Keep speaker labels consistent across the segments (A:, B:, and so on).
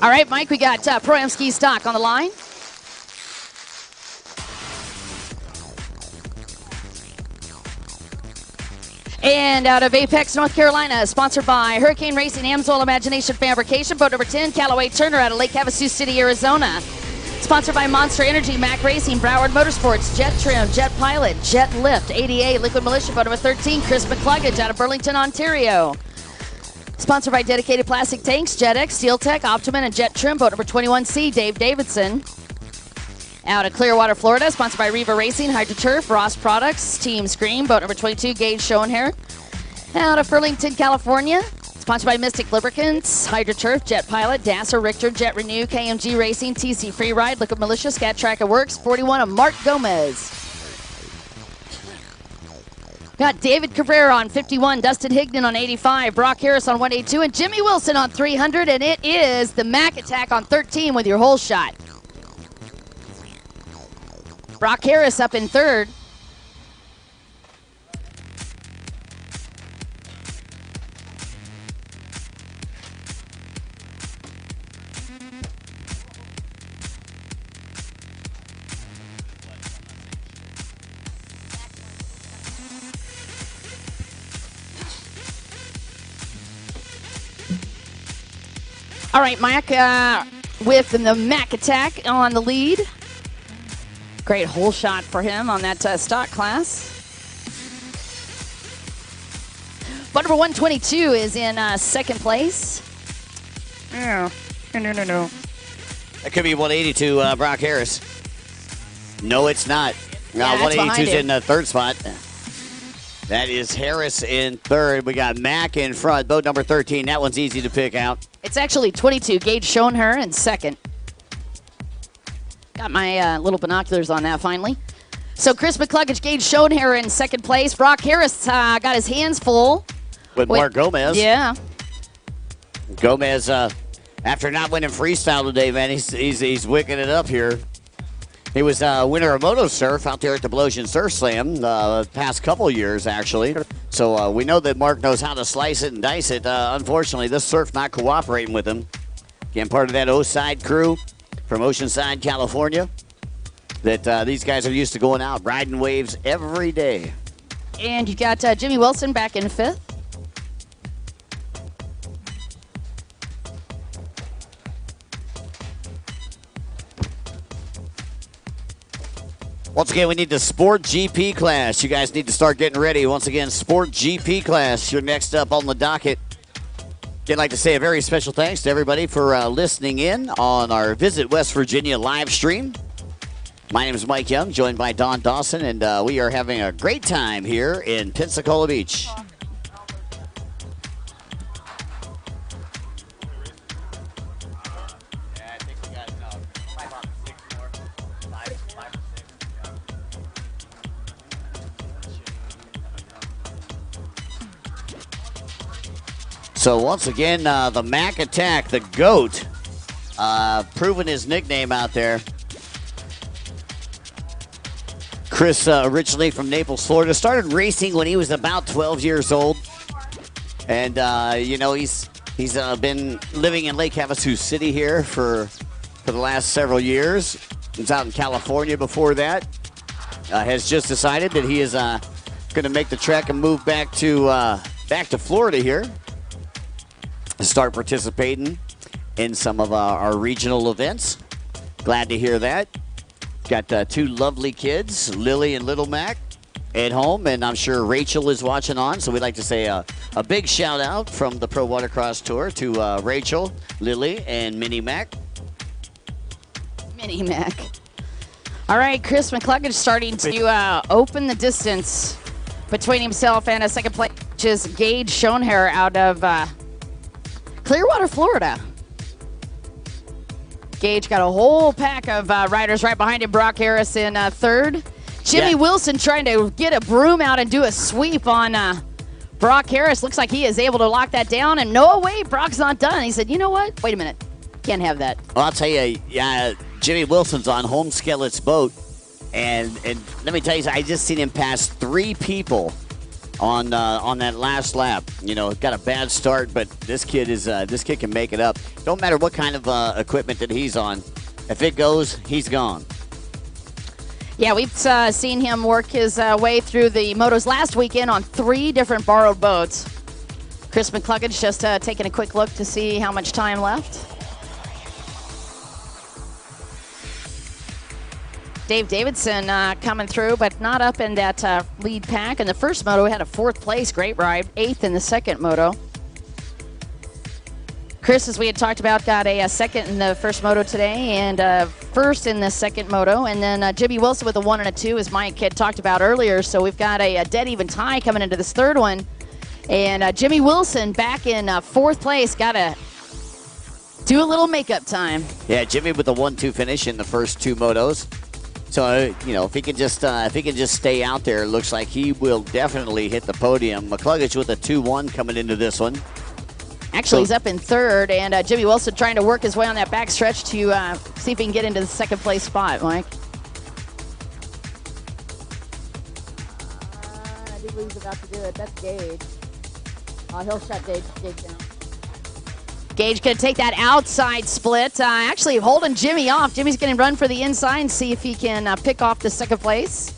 A: All right, Mike, we got Pro-Am Ski Stock on the line. And out of Apex, North Carolina, sponsored by Hurricane Racing, Amsoil Imagination Fabrication, boat number 10, Callaway Turner out of Lake Havasu City, Arizona. Sponsored by Monster Energy, Mac Racing, Broward Motorsports, Jet Trim, Jet Pilot, Jet Lift, ADA, Liquid Militia, boat number 13, Chris McCluggage out of Burlington, Ontario. Sponsored by Dedicated Plastic Tanks, JetX, Steel Tech, Optiman, and Jet Trim, boat number 21C, Dave Davidson. Out of Clearwater, Florida, sponsored by Reva Racing, HydroTurf, Ross Products, Team Scream, boat number 22, Gage Schoenherr. Out of Burlington, California, sponsored by Mystic Lubricants, HydroTurf, Jet Pilot, Dasser, Richter, Jet Renew, KMG Racing, TC Freeride, Liquid Militia, Scat Track and Works, 41 of Mark Gomez. Got David Cabrera on 51, Dustin Higdon on 85, Brock Harris on 182, and Jimmy Wilson on 300, and it is the Mac Attack on 13 with your hole shot. Brock Harris up in third. All right, Mac with the Mac Attack on the lead. Great hole shot for him on that stock class. But number 122 is in second place.
B: No.
C: That could be 182, Brock Harris. No, it's not.
A: Yeah,
C: 182's in the third spot. That is Harris in third. We got Mac in front, boat number 13. That one's easy to pick out.
A: It's actually 22. Gage Schoenherr in second. Got my little binoculars on that finally. So Chris McCluggage, Gage Schoenherr in second place. Brock Harris got his hands full.
C: With Mark Gomez.
A: Yeah.
C: Gomez, after not winning freestyle today, man, he's wicking it up here. He was winner of Moto Surf out there at the Blosian Surf Slam the past couple years, actually. So we know that Mark knows how to slice it and dice it. Unfortunately, this surf not cooperating with him. Again, part of that O-Side crew from Oceanside, California, that these guys are used to going out, riding waves every day.
A: And you got Jimmy Wilson back in fifth.
C: Once again, we need the Sport GP class. You guys need to start getting ready. Once again, Sport GP class, you're next up on the docket. I'd like to say a very special thanks to everybody for listening in on our Visit West Virginia live stream. My name is Mike Young, joined by Don Dawson, and we are having a great time here in Pensacola Beach. So once again, the Mac Attack, the GOAT, proving his nickname out there. Chris, originally from Naples, Florida, started racing when he was about 12 years old. And, you know, he's been living in Lake Havasu City here for the last several years. He was out in California before that. Has just decided that he is going to make the trek and move back to Florida here. Start participating in some of our regional events. Glad to hear that. Got two lovely kids, Lily and Little Mac, at home, and I'm sure Rachel is watching on, so we'd like to say a big shout out from the Pro Watercross Tour to Rachel, Lily, and Minnie Mac.
A: Minnie Mac. All right, Chris McCluggage starting to open the distance between himself and a second place, which is Gage Schoenherr out of Clearwater, Florida. Gage got a whole pack of riders right behind him. Brock Harris in third. Jimmy Wilson trying to get a broom out and do a sweep on Brock Harris. Looks like he is able to lock that down. And no way, Brock's not done. He said, you know what? Wait a minute. Can't have that.
C: Well, I'll tell you, Jimmy Wilson's on Home Skelet's boat. And let me tell you, I just seen him pass three people on that last lap. You know, got a bad start, but this kid can make it up. Don't matter what kind of equipment that he's on. If it goes, he's gone.
A: Yeah, we've seen him work his way through the motos last weekend on 3 different borrowed boats. Chris McCluggage just taking a quick look to see how much time left. Dave Davidson coming through, but not up in that lead pack. In the first moto, we had a 4th place, great ride, 8th in the second moto. Chris, as we had talked about, got a 2nd in the first moto today and 1st in the second moto. And then Jimmy Wilson with a 1 and a 2, as Mike had talked about earlier. So we've got a dead even tie coming into this third one. And Jimmy Wilson back in 4th place, got to do a little makeup time.
C: Yeah, Jimmy with the 1-2 finish in the first 2 motos. So, you know, if he can just stay out there, it looks like he will definitely hit the podium. McCluggage with a 2-1 coming into this one.
A: Actually, he's up in 3rd, and Jimmy Wilson trying to work his way on that back stretch to see if he can get into the 2nd place spot, Mike. I do believe he's about to do it. That's Gage. Oh, he'll shut Gage down. Gage going to take that outside split. Actually holding Jimmy off. Jimmy's going to run for the inside and see if he can pick off the 2nd place.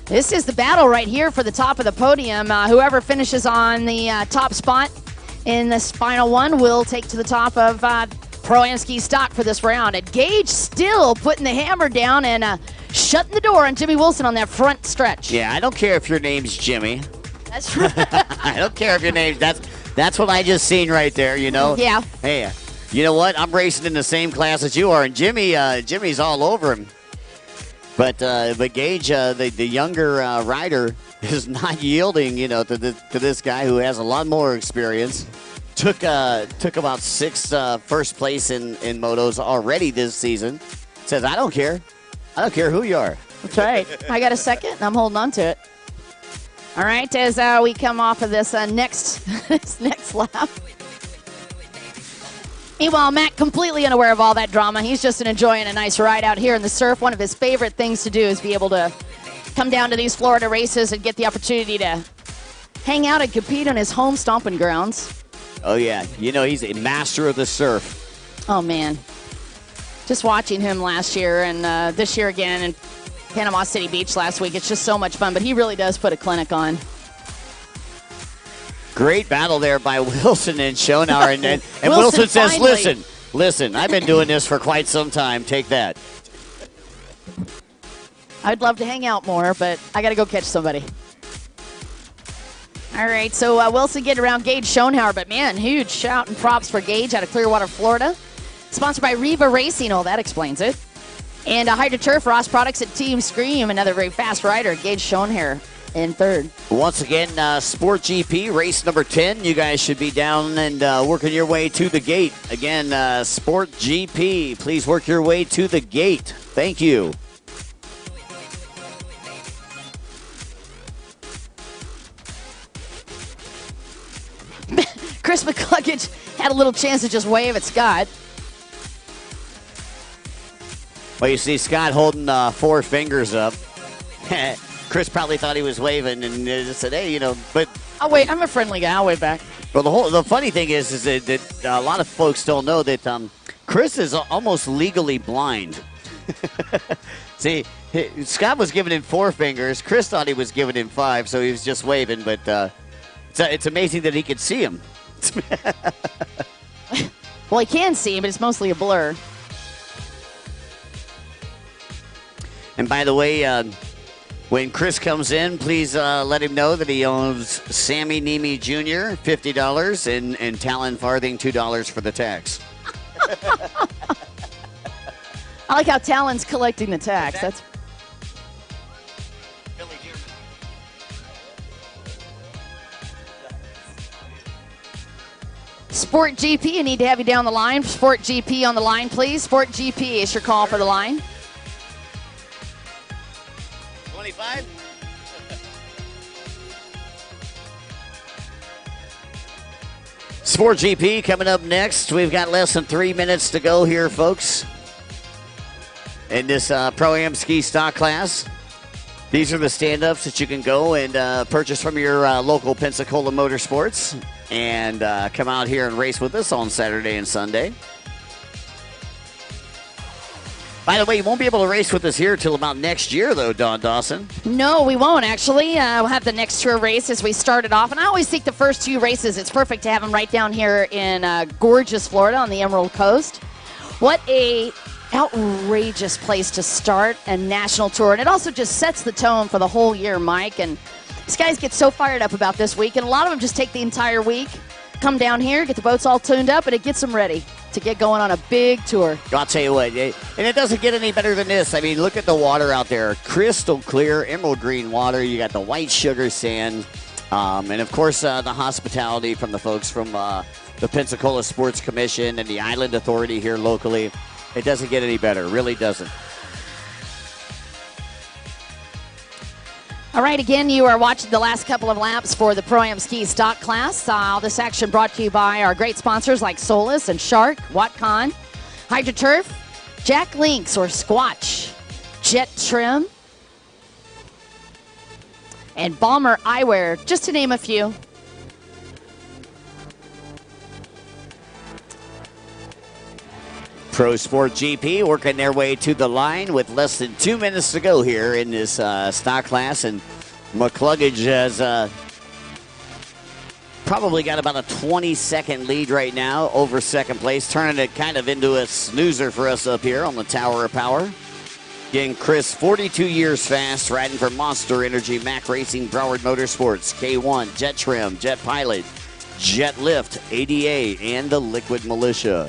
A: This is the battle right here for the top of the podium. Whoever finishes on the top spot in this final one will take to the top of Pro-Am Ski Stock for this round. And Gage still putting the hammer down and shutting the door on Jimmy Wilson on that front stretch.
C: Yeah, I don't care if your name's Jimmy.
A: That's right.
C: I don't care if your name's... That's what I just seen right there, you know?
A: Yeah.
C: Hey, you know what? I'm racing in the same class as you are, and Jimmy's all over him. But Gage, the younger rider, is not yielding, you know, to this guy who has a lot more experience. Took about 6 first place in motos already this season. Says, I don't care who you are.
A: That's right. I got a 2nd, and I'm holding on to it. All right, as we come off of this this next lap. Meanwhile, Matt completely unaware of all that drama. He's just enjoying a nice ride out here in the surf. One of his favorite things to do is be able to come down to these Florida races and get the opportunity to hang out and compete on his home stomping grounds.
C: Oh, yeah. You know, he's a master of the surf.
A: Oh, man. Just watching him last year and this year again and Panama City Beach last week. It's just so much fun, but he really does put a clinic on.
C: Great battle there by Wilson and Schonauer. And
A: Wilson
C: says,
A: finally.
C: listen, I've been doing this for quite some time. Take that.
A: I'd love to hang out more, but I got to go catch somebody. All right, so Wilson getting around Gage Schonauer, but man, huge shout and props for Gage out of Clearwater, Florida. Sponsored by Reva Racing. Oh, that explains it. And HydroTurf, Ross Products, and Team Scream, another very fast rider, Gage Schonauer in 3rd.
C: Once again, Sport GP, race number 10. You guys should be down and working your way to the gate. Again, Sport GP, please work your way to the gate. Thank you.
A: Chris McCluggage had a little chance to just wave at Scott.
C: Well, you see Scott holding 4 fingers up. Chris probably thought he was waving and just said, hey, you know, but...
A: I'll wait. I'm a friendly guy. I'll wave back.
C: Well, the funny thing is that a lot of folks don't know that Chris is almost legally blind. See, Scott was giving him 4 fingers. Chris thought he was giving him 5, so he was just waving. But it's amazing that he could see him.
A: Well, he can see him, but it's mostly a blur.
C: And by the way, when Chris comes in, please let him know that he owes Sammy Nemi Jr. $50 and Talon Farthing $2 for the tax.
A: I like how Talon's collecting the tax. That's Sport GP, I need to have you down the line. Sport GP on the line, please. Sport GP is your call for the line.
C: 25? Sport GP coming up next. We've got less than 3 minutes to go here, folks, in this Pro-Am Ski Stock class. These are the stand-ups that you can go and purchase from your local Pensacola Motorsports and come out here and race with us on Saturday and Sunday. By the way, you won't be able to race with us here until about next year, though, Dawn Dawson.
A: No, we won't, actually. We'll have the next tour race as we started off. And I always think the first 2 races, it's perfect to have them right down here in gorgeous Florida on the Emerald Coast. What a outrageous place to start a national tour. And it also just sets the tone for the whole year, Mike. And these guys get so fired up about this week. And a lot of them just take the entire week, come down here, get the boats all tuned up, and it gets them ready to get going on a big tour.
C: I'll tell you what, and it doesn't get any better than this. I mean, look at the water out there. Crystal clear, emerald green water. You got the white sugar sand. And, of course, the hospitality from the folks from the Pensacola Sports Commission and the Island Authority here locally. It doesn't get any better. It really doesn't.
A: All right, again, you are watching the last couple of laps for the Pro-Am Ski Stock Class. All this action brought to you by our great sponsors like Solus and Shark, Watcon, HydroTurf, Jack Links or Squatch, Jet Trim, and Balmer Eyewear, just to name a few.
C: Pro Sport GP working their way to the line with less than 2 minutes to go here in this stock class. And McCluggage has probably got about a 20-second lead right now over second place, turning it kind of into a snoozer for us up here on the Tower of Power. Again, Chris, 42 years fast, riding for Monster Energy, Mac Racing, Broward Motorsports, K1, Jet Trim, Jet Pilot, Jet Lift, ADA, and the Liquid Militia.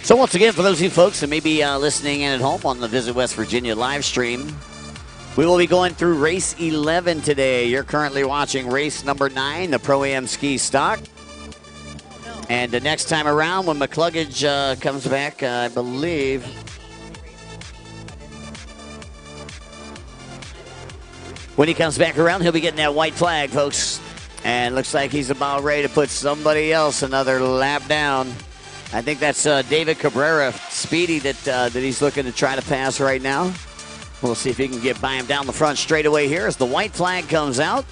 C: So once again, for those of you folks that may be listening in at home on the Visit West Virginia live stream, we will be going through race 11 today. You're currently watching race number 9, the Pro-Am Ski Stock. And the next time around, when McCluggage comes back, I believe, when he comes back around, he'll be getting that white flag, folks. And looks like he's about ready to put somebody else another lap down. I think that's David Cabrera, Speedy, that he's looking to try to pass right now. We'll see if he can get by him down the front straightaway here as the white flag comes out.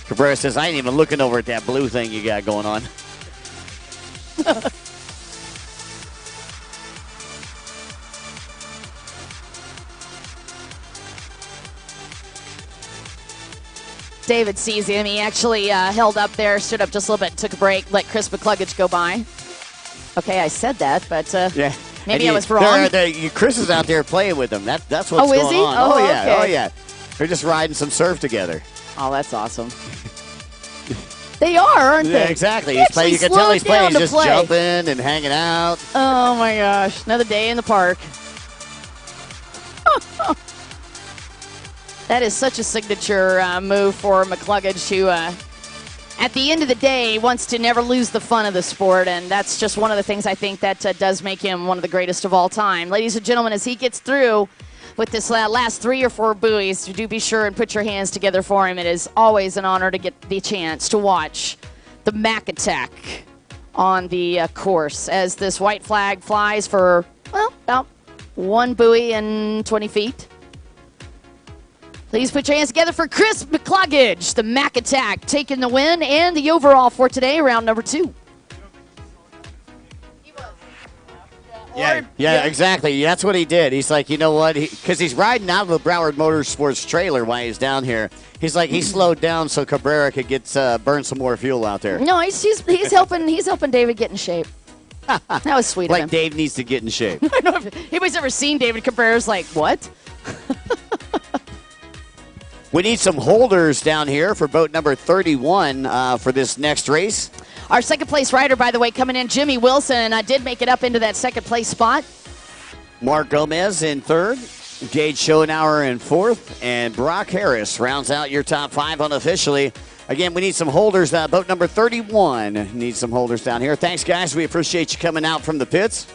C: Cabrera says, I ain't even looking over at that blue thing you got going on.
A: David sees him. He actually held up there, stood up just a little bit, took a break, let Chris McCluggage go by. Okay, I said that, but
C: yeah.
A: maybe I was wrong.
C: Chris is out there playing with them. That's what's going
A: is he?
C: on.
A: Oh,
C: yeah.
A: okay.
C: Oh, yeah. They're just riding some surf together.
A: Oh, that's awesome. They are, aren't they?
C: Yeah, exactly.
A: He
C: He's playing. You can tell he's playing. He's just
A: play.
C: jumping and hanging out.
A: Oh, my gosh. Another day in the park. That is such a signature move for McCluggage, who, at the end of the day, wants to never lose the fun of the sport, and that's just one of the things I think that does make him one of the greatest of all time. Ladies and gentlemen, as he gets through with this last 3 or 4 buoys, do be sure and put your hands together for him. It is always an honor to get the chance to watch the Mac Attack on the course as this white flag flies for, well, about 1 buoy and 20 feet. Please put your hands together for Chris McCluggage, the Mac Attack, taking the win and the overall for today, round number 2.
C: Yeah, exactly. That's what he did. He's like, you know what? Because he's riding out of the Broward Motorsports trailer while he's down here. He's like, he slowed down so Cabrera could get burn some more fuel out there.
A: No, he's helping. He's helping David get in shape. That was sweet of him.
C: Like Dave needs to get in shape.
A: I don't know if anybody's ever seen David Cabrera's like, what?
C: We need some holders down here for boat number 31 for this next race.
A: Our second place rider, by the way, coming in, Jimmy Wilson, did make it up into that second place spot.
C: Mark Gomez in third, Gage Schoenauer in fourth, and Brock Harris rounds out your top 5 unofficially. Again, we need some holders. Boat number 31 needs some holders down here. Thanks, guys. We appreciate you coming out from the pits.